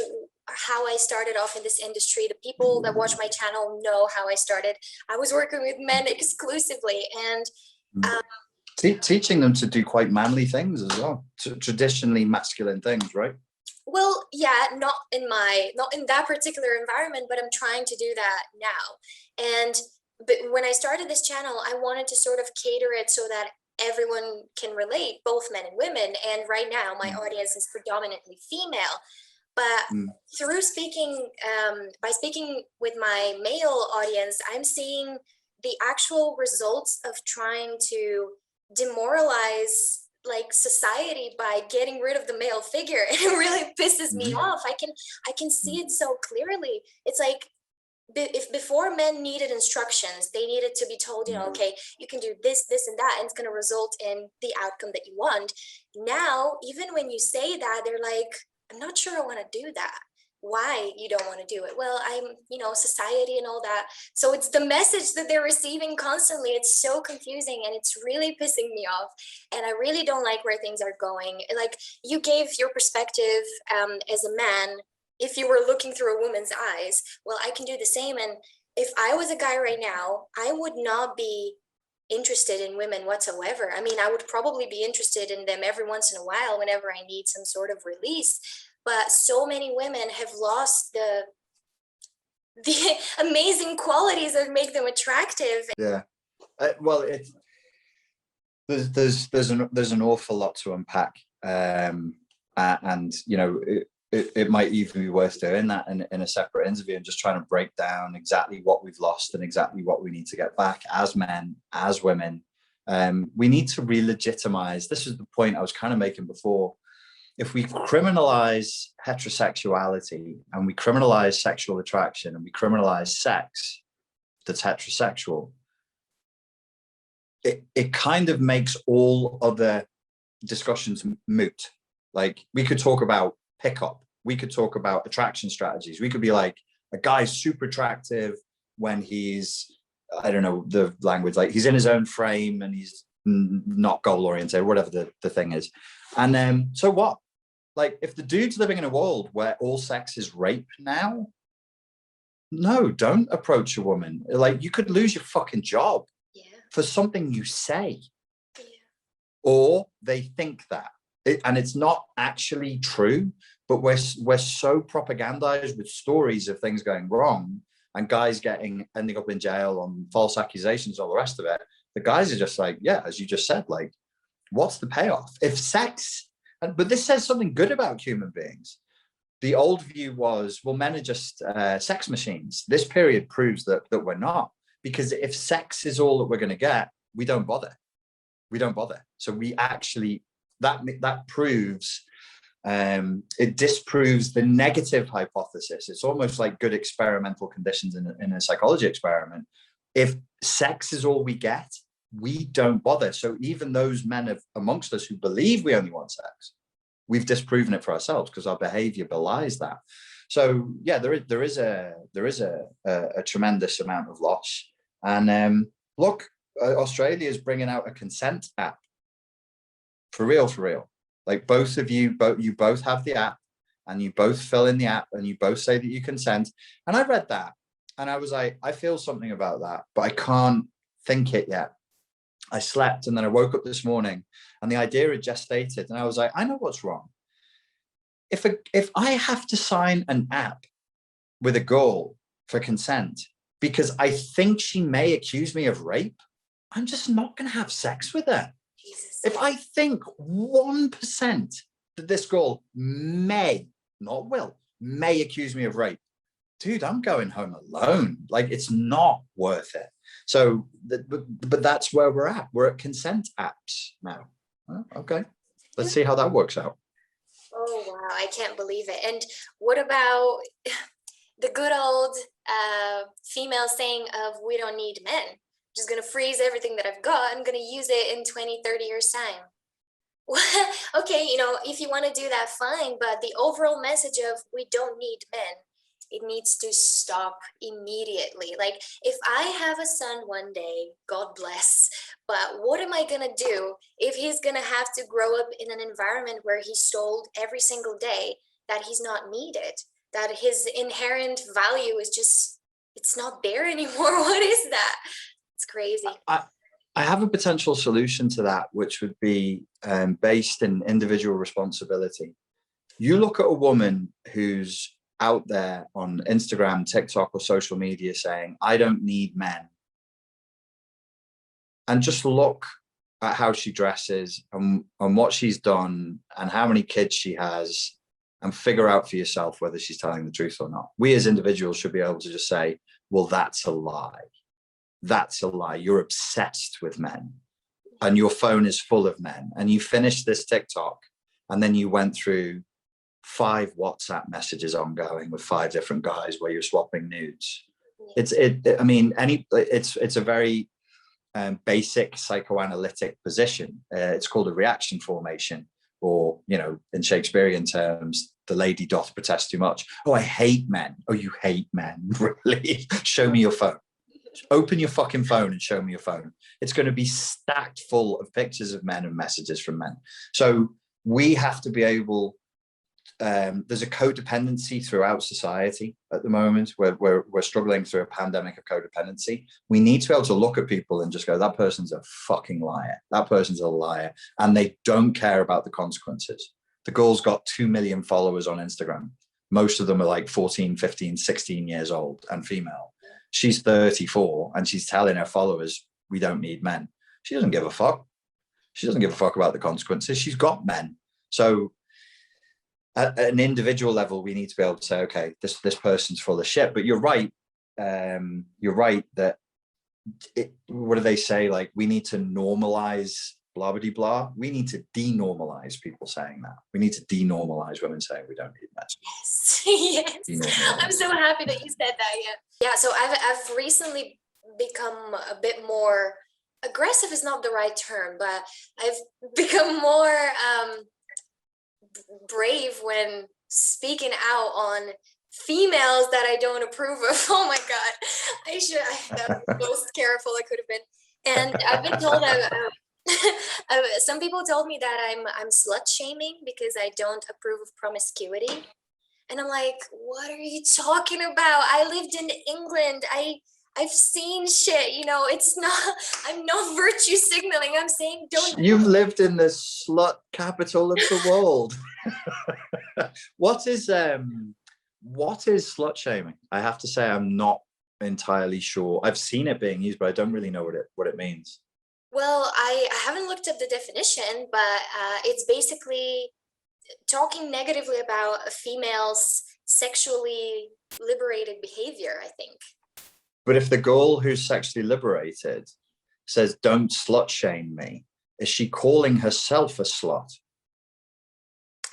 S2: how I started off in this industry. The people that watch my channel know how I started. I was working with men exclusively, and
S1: teaching them to do quite manly things as well, traditionally masculine things, right?
S2: Well, yeah, not in that particular environment, but I'm trying to do that now. But when I started this channel, I wanted to sort of cater it so that everyone can relate, both men and women. And right now, my audience is predominantly female. But through speaking, by speaking with my male audience, I'm seeing the actual results of trying to demoralize like society by getting rid of the male figure. And it really pisses me off. I can see it so clearly. It's like, if before men needed instructions, they needed to be told, you know, okay, you can do this, this, and that, and it's going to result in the outcome that you want. Now, even when you say that, they're like, I'm not sure I want to do that. Why you don't want to do it? Well, I'm, you know, society and all that. So it's the message that they're receiving constantly. It's so confusing, and it's really pissing me off. And I really don't like where things are going. Like, you gave your perspective as a man. If you were looking through a woman's eyes, well, I can do the same. And if I was a guy right now, I would not be interested in women whatsoever. I mean, I would probably be interested in them every once in a while whenever I need some sort of release. But so many women have lost the amazing qualities that make them attractive.
S1: Yeah. Well, there's an awful lot to unpack, and you know, it might even be worth doing that in a separate interview and just trying to break down exactly what we've lost and exactly what we need to get back as men, as women. We need to re-legitimize. This is the point I was kind of making before. If we criminalize heterosexuality and we criminalize sexual attraction and we criminalize sex that's heterosexual, it kind of makes all other discussions moot. Like, we could talk about pickup, we could talk about attraction strategies. We could be like, a guy's super attractive when he's, I don't know the language, like he's in his own frame and he's not goal oriented, whatever the thing is. And so what? Like, if the dude's living in a world where all sex is rape now, no, don't approach a woman. Like, you could lose your fucking job for something you say, or they think that, and it's not actually true. But we're so propagandized with stories of things going wrong and guys ending up in jail on false accusations, all the rest of it. The guys are just like, yeah, as you just said, like, what's the payoff? If sex, but this says something good about human beings. The old view was, well, men are just sex machines. This period proves that we're not, because if sex is all that we're going to get, we don't bother. We don't bother. So we actually, that proves, it disproves the negative hypothesis. It's almost like good experimental conditions in a psychology experiment. If sex is all we get, we don't bother. So even those men amongst us who believe we only want sex, we've disproven it for ourselves because our behavior belies that. So yeah, there is a tremendous amount of loss. And look, Australia is bringing out a consent app. For real, for real. Like, both of you, you both have the app, and you both fill in the app, and you both say that you consent. And I read that, and I was like, I feel something about that, but I can't think it yet. I slept, and then I woke up this morning, and the idea had gestated, and I was like, I know what's wrong. If I have to sign an app with a girl for consent because I think she may accuse me of rape, I'm just not going to have sex with her. Jesus. If I think 1% that this girl may, not will, may accuse me of rape, dude, I'm going home alone. Like, it's not worth it. So, but that's where we're at. We're at consent apps now. Well, okay, let's see how that works out.
S2: Oh, wow, I can't believe it. And what about the good old female saying of, we don't need men? I'm just going to freeze everything that I've got. I'm going to use it in 20, 30 years time. Well, okay, you know, if you want to do that, fine. But the overall message of, we don't need men, it needs to stop immediately. Like, if I have a son one day, God bless, but what am I gonna do if he's gonna have to grow up in an environment where he's told every single day that he's not needed, that his inherent value is just, it's not there anymore? What is that? It's crazy.
S1: I have a potential solution to that, which would be based in individual responsibility. You look at a woman who's out there on Instagram, TikTok, or social media saying, I don't need men, and just look at how she dresses and what she's done and how many kids she has, and figure out for yourself whether she's telling the truth or not. We as individuals should be able to just say, well, that's a lie. That's a lie. You're obsessed with men and your phone is full of men, and you finished this TikTok and then you went through 5 WhatsApp messages ongoing with 5 different guys where you're swapping nudes. It's a very basic psychoanalytic position. It's called a reaction formation, or, you know, in Shakespearean terms, the lady doth protest too much. Oh, I hate men. Oh, you hate men? Really? Show me your phone. Open your fucking phone and show me your phone. It's going to be stacked full of pictures of men and messages from men. So we have to be able there's a codependency throughout society at the moment. We're struggling through a pandemic of codependency. We need to be able to look at people and just go, that person's a fucking liar. That person's a liar. And they don't care about the consequences. The girl's got 2 million followers on Instagram. Most of them are like 14, 15, 16 years old and female. She's 34 and she's telling her followers, we don't need men. She doesn't give a fuck. She doesn't give a fuck about the consequences. She's got men. So at an individual level, we need to be able to say, okay, this person's full of shit. But you're right. You're right that what do they say? Like, we need to normalize blah, blah, blah. We need to denormalize people saying that. We need to denormalize women saying we don't need men.
S2: Yes. Yes. I'm so happy that you said that. Yeah. Yeah. So I've recently become a bit more aggressive is not the right term, but I've become more brave when speaking out on females that I don't approve of. Oh my God. That was the most careful I could have been. And I've been told that some people told me that I'm slut shaming because I don't approve of promiscuity. And I'm like, what are you talking about? I lived in England. I've seen shit, you know, it's not, I'm not virtue signaling. I'm saying don't.
S1: You've lived in the slut capital of the world. What is slut shaming? I have to say, I'm not entirely sure. I've seen it being used, but I don't really know what it means.
S2: Well, I haven't looked up the definition, but it's basically talking negatively about a female's sexually liberated behavior, I think.
S1: But if the girl who's sexually liberated says, don't slut shame me, is she calling herself a slut?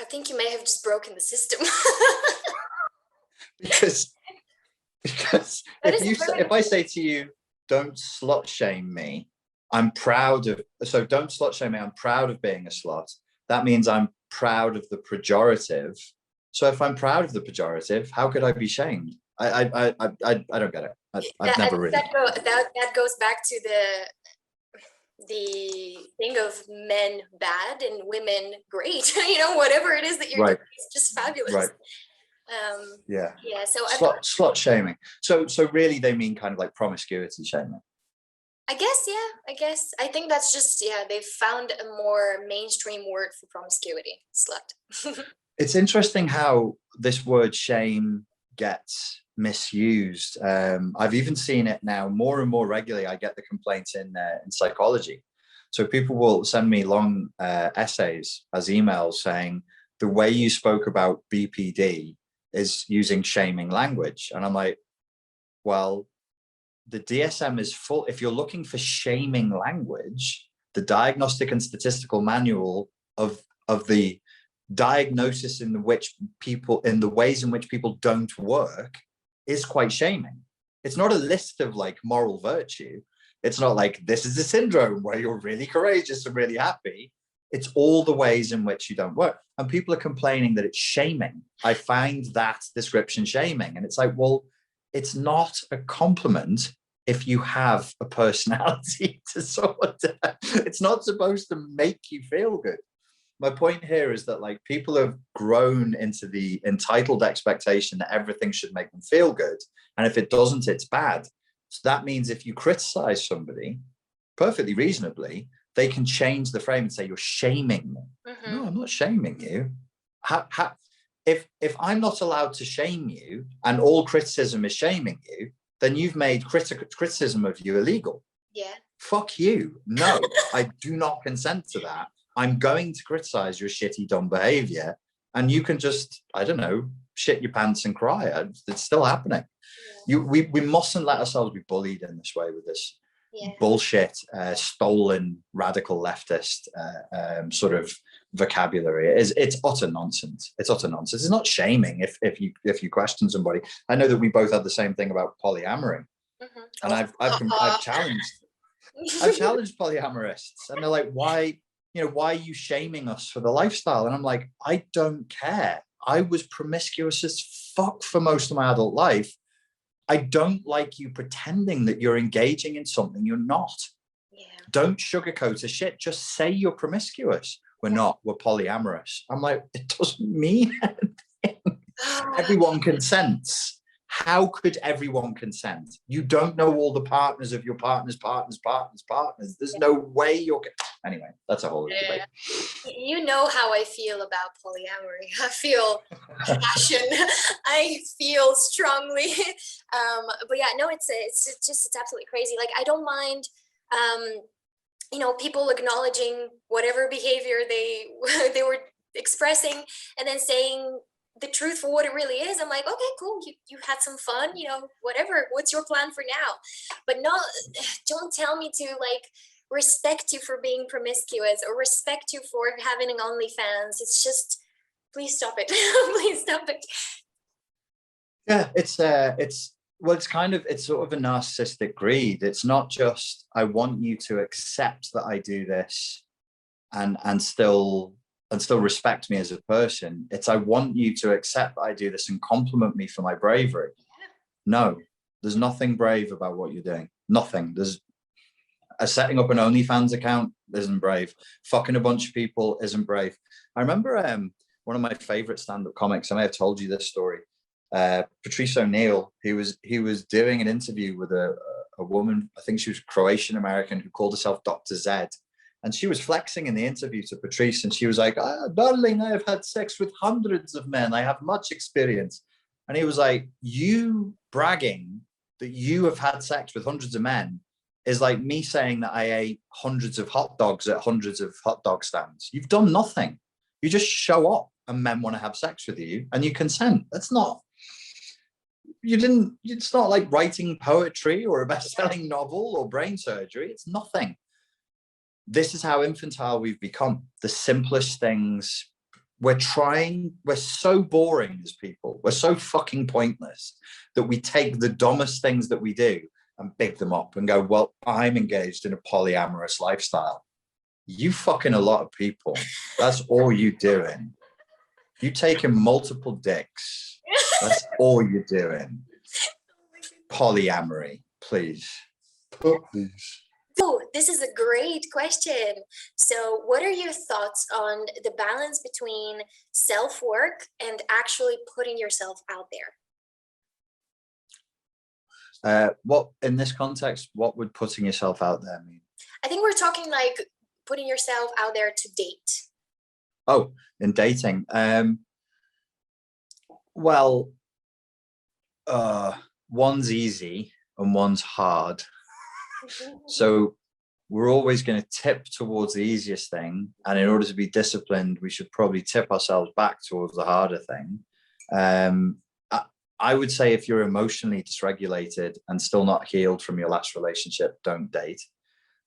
S2: I think you may have just broken the system.
S1: because if I say to you, don't slut shame me, I'm proud of, so don't slut shame me, I'm proud of being a slut. That means I'm proud of the pejorative. So if I'm proud of the pejorative, how could I be shamed? I don't get it. I've never really.
S2: That goes back to the thing of men bad and women great. You know, whatever it is that you're doing, it's just fabulous.
S1: Right.
S2: Yeah. So
S1: slut shaming. So really, they mean kind of like promiscuity shaming.
S2: I guess. I think that's just they've found a more mainstream word for promiscuity. Slut.
S1: It's interesting how this word shame gets misused. I've even seen it now more and more regularly. I get the complaints in psychology. So people will send me long essays as emails saying the way you spoke about BPD is using shaming language. And I'm like, well, the DSM is full. If you're looking for shaming language, the Diagnostic and Statistical Manual of the diagnosis in the ways in which people don't work is quite shaming. It's not a list of like moral virtue. It's not like this is a syndrome where you're really courageous and really happy. It's all the ways in which you don't work. And people are complaining that it's shaming. I find that description shaming. And it's like, well, it's not a compliment if you have a personality disorder. It's not supposed to make you feel good. My point here is that like people have grown into the entitled expectation that everything should make them feel good. And if it doesn't, it's bad. So that means if you criticize somebody perfectly reasonably, they can change the frame and say, you're shaming me. Mm-hmm. No, I'm not shaming you. If I'm not allowed to shame you and all criticism is shaming you, then you've made criticism of you illegal.
S2: Yeah.
S1: Fuck you. No, I do not consent to that. I'm going to criticize your shitty, dumb behavior. And you can just, I don't know, shit your pants and cry. It's still happening. Yeah. We mustn't let ourselves be bullied in this way with this bullshit, stolen, radical leftist sort of vocabulary. It's utter nonsense. It's utter nonsense. It's not shaming if you question somebody. I know that we both had the same thing about polyamory, and I've challenged polyamorists, and they're like, why are you shaming us for the lifestyle? And I'm like, I don't care. I was promiscuous as fuck for most of my adult life. I don't like you pretending that you're engaging in something you're not. Yeah. Don't sugarcoat a shit. Just say you're promiscuous. we're not, we're polyamorous. I'm like, it doesn't mean anything. Everyone consents. How could everyone consent? You don't know all the partners of your partners. There's no way you're. Anyway, that's a whole other debate.
S2: You know how I feel about polyamory. I feel passion. I feel strongly. But yeah, no, it's absolutely crazy. Like, I don't mind, you know, people acknowledging whatever behavior they were expressing and then saying the truth for what it really is. I'm like, okay, cool. You had some fun, you know, whatever. What's your plan for now? But no, don't tell me to like respect you for being promiscuous or respect you for having an OnlyFans. It's just, please stop it. Please stop it.
S1: Yeah, it's sort of a narcissistic greed. It's not just, I want you to accept that I do this and still respect me as a person. It's, I want you to accept that I do this and compliment me for my bravery. No, there's nothing brave about what you're doing. Nothing. There's setting up an OnlyFans account isn't brave. Fucking a bunch of people isn't brave. I remember one of my favorite stand-up comics, I may have told you this story, Patrice O'Neill. He was doing an interview with a woman, I think she was Croatian American, who called herself Dr. Z. And she was flexing in the interview to Patrice, and she was like, darling, I have had sex with hundreds of men. I have much experience. And he was like, you bragging that you have had sex with hundreds of men is like me saying that I ate hundreds of hot dogs at hundreds of hot dog stands. You've done nothing. You just show up and men want to have sex with you and you consent. It's not like writing poetry or a best-selling novel or brain surgery. It's nothing. This is how infantile we've become. The simplest things. We're so boring as people. We're so fucking pointless that we take the dumbest things that we do and big them up and go, well, I'm engaged in a polyamorous lifestyle. You fucking a lot of people. That's all you're doing. You taking multiple dicks. That's all you're doing. Polyamory, please. Please.
S2: Oh, this is a great question. So what are your thoughts on the balance between self-work and actually putting yourself out there?
S1: What, in this context, what would putting yourself out there mean?
S2: I think we're talking like putting yourself out there to date.
S1: Oh, in dating. Well, one's easy and one's hard. So we're always going to tip towards the easiest thing. And in order to be disciplined, we should probably tip ourselves back towards the harder thing. I would say if you're emotionally dysregulated and still not healed from your last relationship, don't date.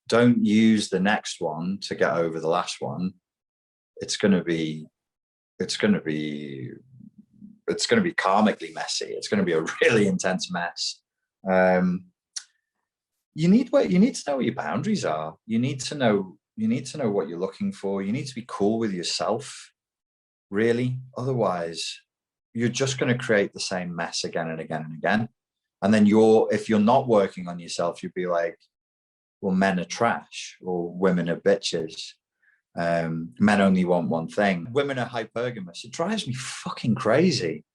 S1: Don't use the next one to get over the last one. It's going to be karmically messy. It's going to be a really intense mess. You need to know what your boundaries are. You need to know what you're looking for. You need to be cool with yourself, really. Otherwise, you're just going to create the same mess again and again and again. And then if you're not working on yourself, you'd be like, well, men are trash or women are bitches. Men only want one thing. Women are hypergamous. It drives me fucking crazy.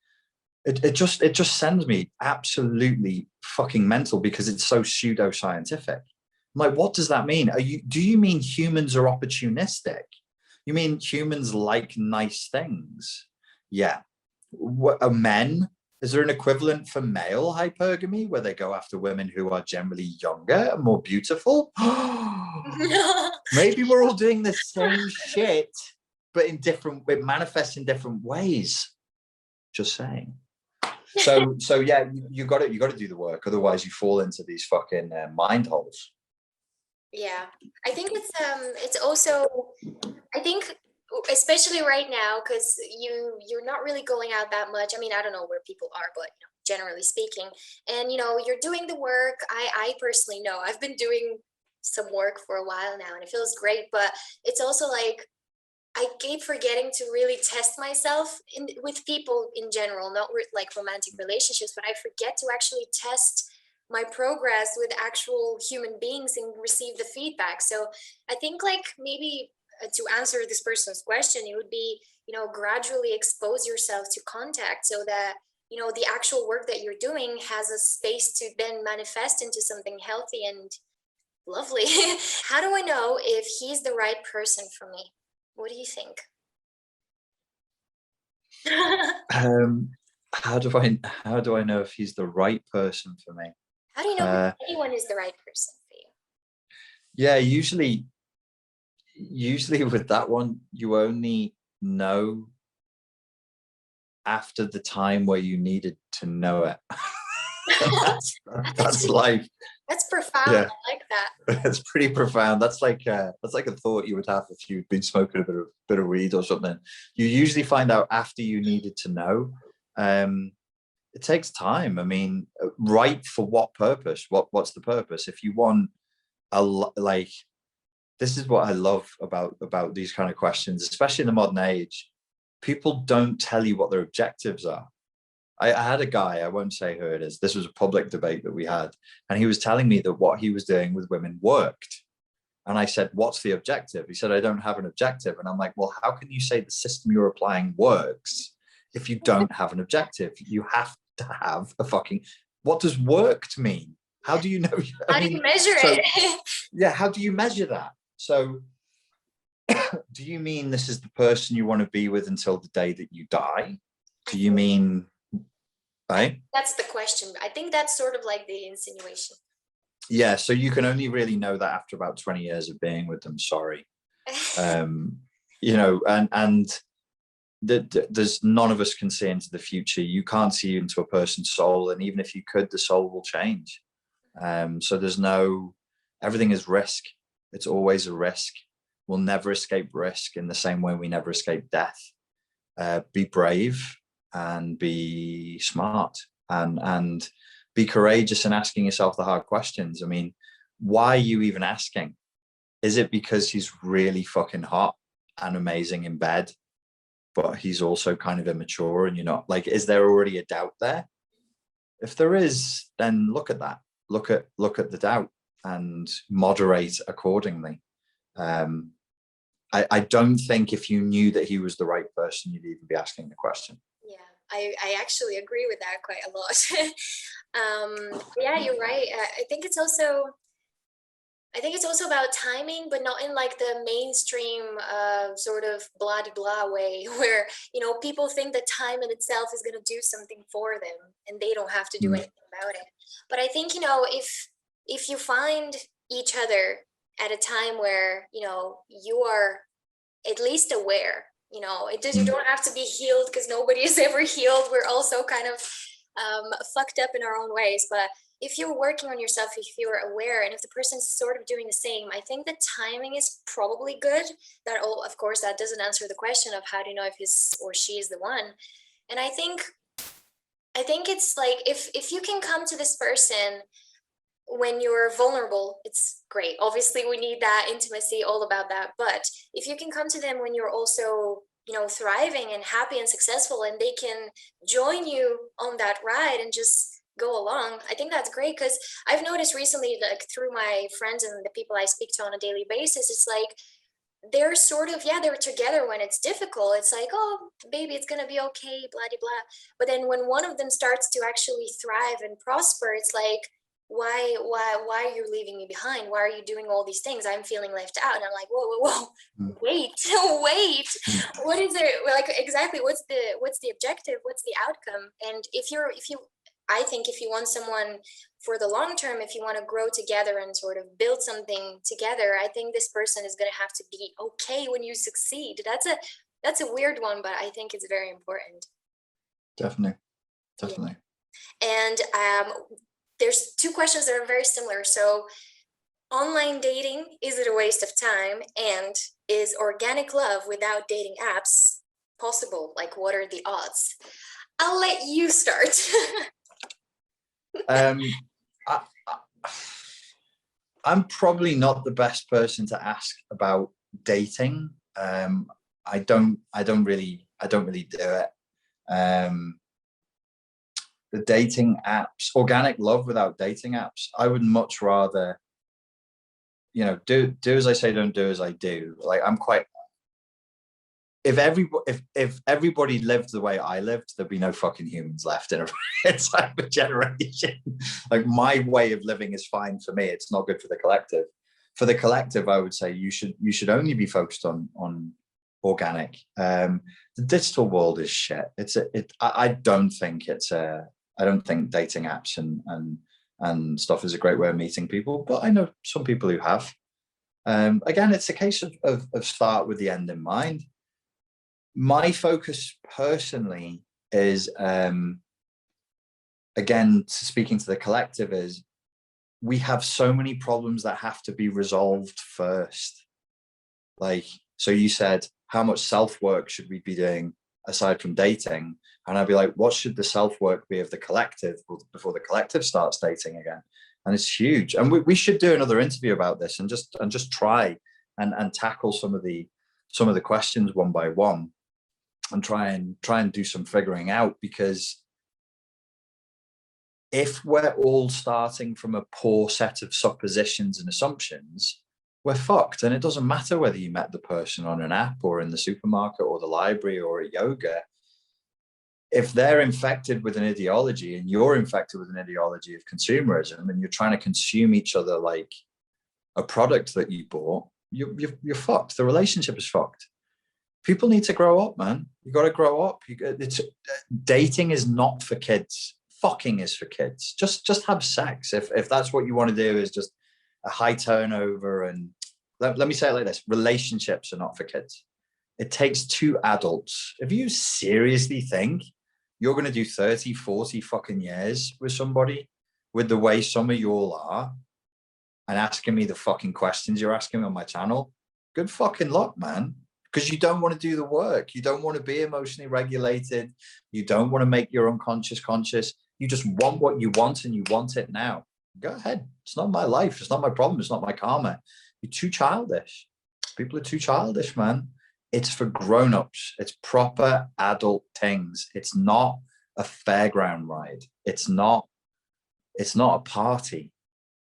S1: It just sends me absolutely fucking mental because it's so pseudoscientific. I'm like, what does that mean? Do you mean humans are opportunistic? You mean humans like nice things? Yeah. Are men? Is there an equivalent for male hypergamy where they go after women who are generally younger and more beautiful? Maybe we're all doing the same shit, but it manifests in different ways. Just saying. So yeah, you got to do the work. Otherwise, you fall into these fucking mind holes.
S2: Yeah, I think it's also, I think especially right now, because you're not really going out that much. I mean, I don't know where people are, but you know, generally speaking, and you know, you're doing the work. I personally know I've been doing some work for a while now, and it feels great. But it's also like I keep forgetting to really test myself with people in general, not like romantic relationships, but I forget to actually test my progress with actual human beings and receive the feedback. So I think like maybe to answer this person's question, it would be, you know, gradually expose yourself to contact so that, you know, the actual work that you're doing has a space to then manifest into something healthy and lovely. How do I know if he's the right person for me? What do you think?
S1: How do I know if he's the right person for me?
S2: How do you know if anyone is the right person for you?
S1: Yeah, usually with that one, you only know after the time where you needed to know it. that's life.
S2: That's profound.
S1: Yeah.
S2: I like that.
S1: It's pretty profound. That's like a thought you would have if you'd been smoking a bit of weed or something. You usually find out after you needed to know. It takes time. I mean, right, for what purpose? What's the purpose? If you want like, this is what I love about these kind of questions, especially in the modern age. People don't tell you what their objectives are. I had a guy, I won't say who it is, this was a public debate that we had, and he was telling me that what he was doing with women worked. And I said, what's the objective? He said, I don't have an objective. And I'm like, well, how can you say the system you're applying works if you don't have an objective? You have to have a fucking, what does worked mean? How do you know?
S2: How do you measure it?
S1: Yeah, how do you measure that? So do you mean this is the person you want to be with until the day that you die? Do you mean, right?
S2: That's the question. I think that's sort of like the insinuation.
S1: Yeah, so you can only really know that after about 20 years of being with them. Sorry. You know, and there's none of us can see into the future. You can't see into a person's soul, and even if you could, the soul will change. So there's no, everything is risk. It's always a risk. We'll never escape risk in the same way we never escape death. Be brave and be smart and be courageous in asking yourself the hard questions. I mean, why are you even asking? Is it because he's really fucking hot and amazing in bed, but he's also kind of immature and you're not, like, is there already a doubt there? If there is, then look at that. Look at the doubt and moderate accordingly. I don't think if you knew that he was the right person, you'd even be asking the question.
S2: Yeah, I actually agree with that quite a lot. Yeah, you're right. I think it's also about timing, but not in like the mainstream sort of blah blah way where, you know, people think that time in itself is going to do something for them and they don't have to do anything about it. But I think, you know, if you find each other at a time where, you know, you are at least aware, you know, you don't have to be healed, because nobody is ever healed. We're also kind of fucked up in our own ways. But if you're working on yourself, if you're aware, and if the person's sort of doing the same, I think the timing is probably good. That, all, of course, that doesn't answer the question of how do you know if his or she is the one. And I think it's like, if you can come to this person when you're vulnerable, it's great. Obviously, we need that intimacy, all about that. But if you can come to them when you're also, you know, thriving and happy and successful, and they can join you on that ride and just go along, I think that's great. Because I've noticed recently, like through my friends and the people I speak to on a daily basis, it's like they're sort of, yeah, they're together when it's difficult. It's like, oh, baby, it's gonna be okay, blah blah. But then when one of them starts to actually thrive and prosper, it's like, why are you leaving me behind? Why are you doing all these things? I'm feeling left out. And I'm like, whoa, wait, wait. What is it? Like, exactly, what's the objective? What's the outcome? And I think if you want someone for the long term, if you want to grow together and sort of build something together, I think this person is going to have to be okay when you succeed. That's a weird one, but I think it's very important.
S1: Definitely.
S2: Yeah. And there's two questions that are very similar. So, online dating, is it a waste of time? And is organic love without dating apps possible? Like, what are the odds? I'll let you start.
S1: I'm probably not the best person to ask about dating. I don't really do it. The dating apps, organic love without dating apps, I would much rather you know, do as I say, don't do as I do. Like, I'm quite, if everybody lived the way I lived, there'd be no fucking humans left in a inside a generation. Like, my way of living is fine for me. It's not good for the collective. For the collective, I would say you should only be focused on organic. The digital world is shit. I don't think dating apps and stuff is a great way of meeting people, but I know some people who have. Again, it's a case of start with the end in mind. My focus personally is, again, speaking to the collective, is we have so many problems that have to be resolved first. Like, so you said, how much self-work should we be doing aside from dating? And I'd be like, what should the self-work be of the collective before the collective starts dating again? And it's huge. And we should do another interview about this and just try and tackle some of the questions one by one, and try and do some figuring out, because if we're all starting from a poor set of suppositions and assumptions, we're fucked. And it doesn't matter whether you met the person on an app or in the supermarket or the library or at yoga. If they're infected with an ideology and you're infected with an ideology of consumerism, and you're trying to consume each other like a product that you bought, you're fucked. The relationship is fucked. People need to grow up, man. You got to grow up. Dating is not for kids. Fucking is for kids. Just have sex. If that's what you want to do, is just a high turnover. And let me say it like this: relationships are not for kids. It takes two adults. If you seriously think you're going to do 30, 40 fucking years with somebody, with the way some of you all are, and asking me the fucking questions you're asking me on my channel, good fucking luck, man. Because you don't want to do the work. You don't want to be emotionally regulated. You don't want to make your unconscious conscious. You just want what you want, and you want it now. Go ahead. It's not my life. It's not my problem. It's not my karma. You're too childish. People are too childish, man. It's for grown-ups. It's proper adult things. It's not a fairground ride. It's not a party.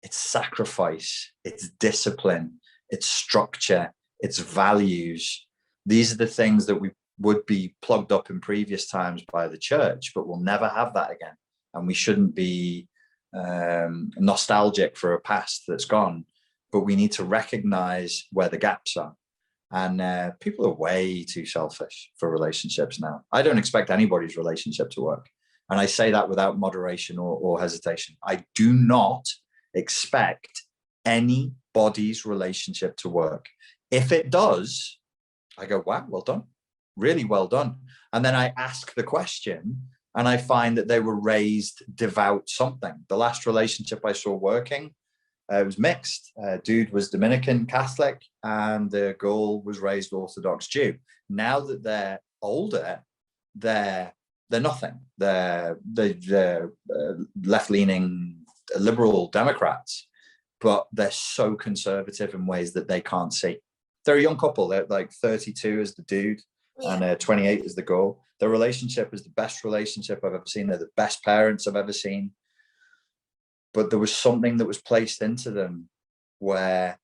S1: It's sacrifice. It's discipline. It's structure. It's values. These are the things that we would be plugged up in previous times by the church, but we'll never have that again. And we shouldn't be nostalgic for a past that's gone, but we need to recognize where the gaps are. And people are way too selfish for relationships now. I don't expect anybody's relationship to work. And I say that without moderation or hesitation. I do not expect anybody's relationship to work. If it does, I go, wow, well done. Really well done. And then I ask the question, and I find that they were raised devout something. The last relationship I saw working, it was mixed. Dude was Dominican Catholic, and the girl was raised Orthodox Jew. Now that they're older, they're nothing. They're left-leaning liberal Democrats, but they're so conservative in ways that they can't see. They're a young couple. They're like 32 is the dude, and 28 is the girl. Their relationship is the best relationship I've ever seen. They're the best parents I've ever seen. But there was something that was placed into them where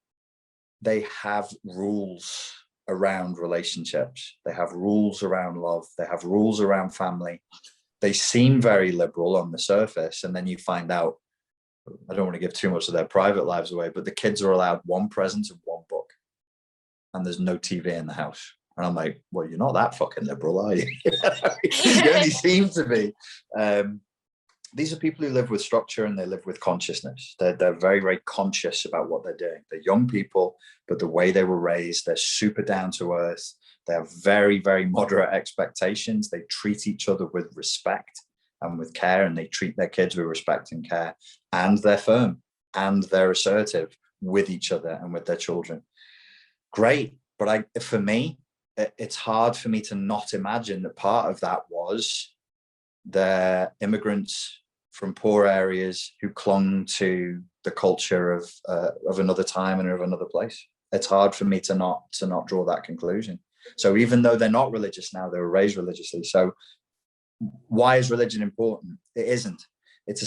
S1: they have rules around relationships. They have rules around love. They have rules around family. They seem very liberal on the surface. And then you find out, I don't want to give too much of their private lives away, but the kids are allowed one present and one book. And there's no TV in the house. And I'm like, well, you're not that fucking liberal, are you? You only seem to be. These are people who live with structure, and they live with consciousness. They're very, very conscious about what they're doing. They're young people, but the way they were raised, they're super down to earth. They have very, very moderate expectations. They treat each other with respect and with care, and they treat their kids with respect and care. And they're firm, and they're assertive with each other and with their children. Great. But for me, it's hard for me to not imagine that part of that was the immigrants from poor areas who clung to the culture of another time and of another place. It's hard for me to not draw that conclusion. So even though they're not religious now, they were raised religiously. So why is religion important? It isn't. It's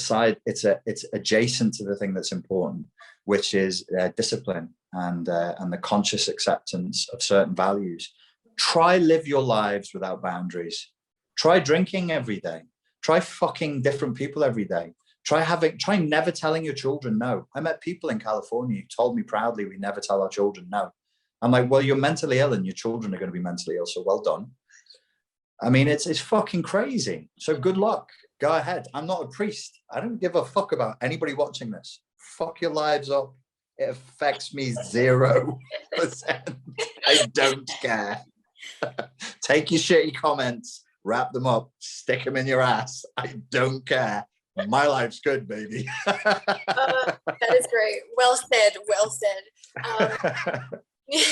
S1: adjacent to the thing that's important, which is discipline, and the conscious acceptance of certain values. Try live your lives without boundaries. Try drinking every day. Try fucking different people every day. Try never telling your children no. I met people in California who told me proudly, we never tell our children no. I'm like, well, you're mentally ill and your children are going to be mentally ill, so well done. I mean, it's fucking crazy. So good luck. Go ahead. I'm not a priest. I don't give a fuck about anybody watching this. Fuck your lives up. It affects me 0%. I don't care. Take your shitty comments, wrap them up, stick them in your ass. I don't care. My life's good, baby.
S2: That is great. Well said. Well said.